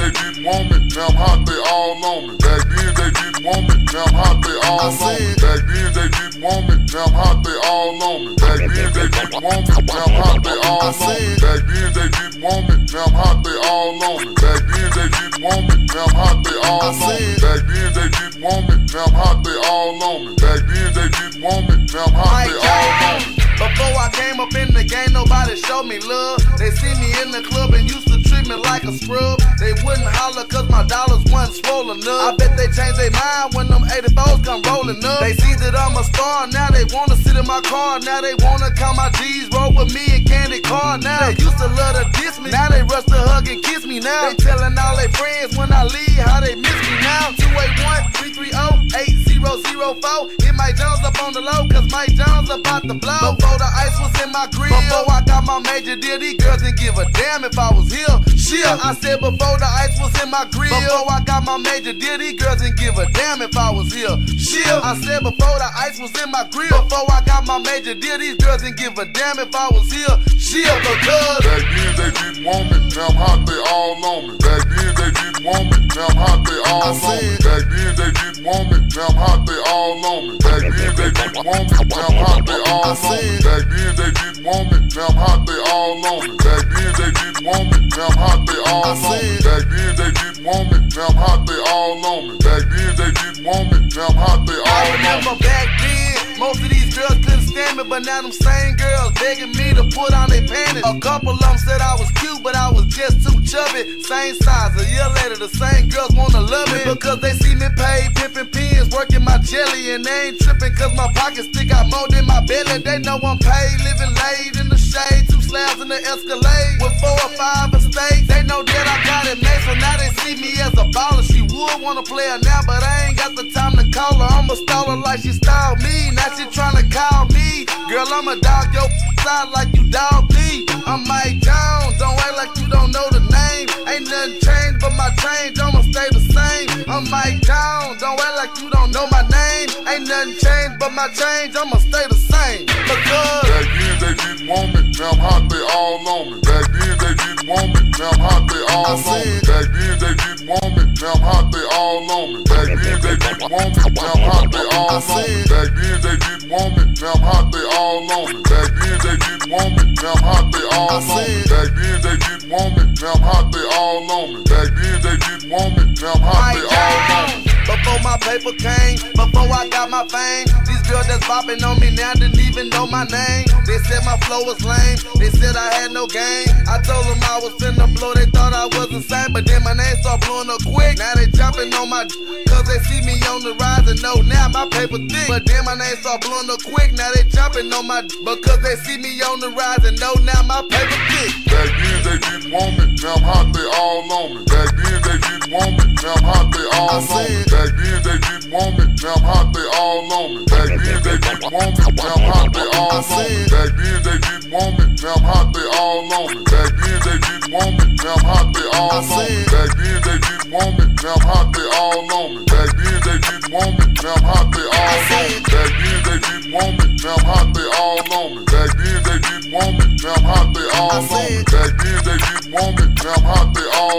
they didn't want me, now I'm hot, they all on me. Back then they didn't want me, now I'm hot, they all on me. Back then they didn't want me, now I'm hot, they all on me. Back then they didn't want me, now I'm hot, they all on me. Back then they didn't want me, now I'm hot, they all on me. Back then they didn't want me, now I'm hot, they all on me. Back then they didn't want me, now I'm hot, they all on me. Back then they didn't want me, now I'm hot, they all on me. Before I came up in the game, nobody showed me love. They see me in the club and used to treat me like a scrub. They wouldn't holler cause my dollars wasn't swollen up. I bet they changed their mind when them 84s come rolling up. They see that I'm a star, now they wanna sit in my car. Now they wanna count my G's, roll with me and Candy Car. Now they used to love to diss me, now they rush to hug and kiss me now. They telling all their friends when I leave how they miss me now. 281-330-8004. Hit Mike Jones up on the low cause Mike Jones about to blow. Before the ice was in my grill, before I got my major deal, these girls didn't give a damn if I was here. Shit, I said before the ice was in my grill, before I got my major deal, these girls didn't give a damn if I was here. Shit, I said before the ice was in my grill, before I got my major deal, these girls didn't give a damn if I was here. Shit, because back then they didn't want me, now I'm hot, they all on me. Back then they didn't want me, now I'm hot, they all on me. Back then they didn't want me, now I'm hot, they all on me. Back then they didn't want me, now I'm hot, they all on me. Back then they didn't want me, now I'm hot, they all on me. Back then they didn't want me, now I'm hot, they all on me. Back then they didn't want me, now I'm hot, they all on me. Back then they didn't want me, now I'm hot, they all on me. I remember back then, most of these girls couldn't stand me, but now them same girls begging me to put on their panties. A couple of them said I was cute, but I was just too chubby. Same size, a year later the same girls wanna love me because they see me pay pimping pins, working my jelly, and they ain't tripping cause my pockets stick out more than my belly. They know I'm paid, living late in the shade, 2 slabs in the Escalade with 4 or 5 estates. They know that I got it made, so now they see me as a baller. She would wanna play her now, but I ain't got the time to call her. I'ma stall her like she styled me, now she tryna call me. Girl, I'ma dog your side like you dog me. I'm Mike Jones, don't act like you don't know the name. Ain't nothing changed but my change, I'ma stay the same. I'm Mike Jones, don't act like you don't know my name. Ain't nothing changed but my change, I'ma stay the same. Because back then they didn't want me, now I'm hot, they all on me. Back then they didn't want me, now I'm hot, they all on me. Back then they didn't want me, now I'm hot, they all on me. Back then they didn't want me, now I'm hot, they all on me. Back then they didn't want me, now I'm hot, they all on me. Back then they didn't want me, now I'm hot, they all on me. Back then they didn't want me, now I'm hot, they all on me. Back then they didn't want me, now I'm hot, they all on me. Before my paper came, before I got my fame, these girls that's bopping on me now didn't even know my name. They said my flow was lame, they said I had no game. I told them I was finna blow, they thought I was insane. But then my name started blowing up quick, now they jumping on my cause they see me on the rise and know now my paper thick. But then my name started blowing up quick, now they jumping on my because they see me on the rise and know now my paper thick. Back then they didn't want me, now I'm hot, they all on me. Back then they didn't want me, now I'm hot, they all on me. Back then they didn't want me, now I'm hot, they all on me. Back then they didn't want me, now I'm hot, they all on me. Back then they didn't want me, now I'm hot, they all on me. Back then they didn't want me, now I'm hot, they all on me. Back then they didn't want me, now I'm hot, they all on me. Back then they didn't want me, now I'm hot, they all on me. Back then they didn't want me, now I'm hot, they all on me. Back then they didn't want me, now I'm hot, they all on me. Back then they didn't want me, now I'm hot, they all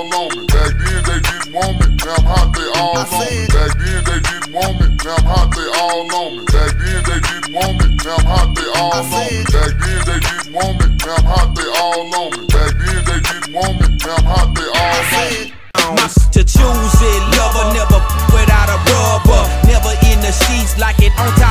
on me. Back then they didn't want me, now I'm hot, they all on me. Back then they didn't want me, now I'm hot, they all on me. Back then they didn't want me, now I'm hot, they all on me. Back then they didn't want me, now I'm hot, they all on me. Back then they didn't want me, now I'm hot, they all on me. To choose it, lover, never without a rubber, never in the sheets like it on top.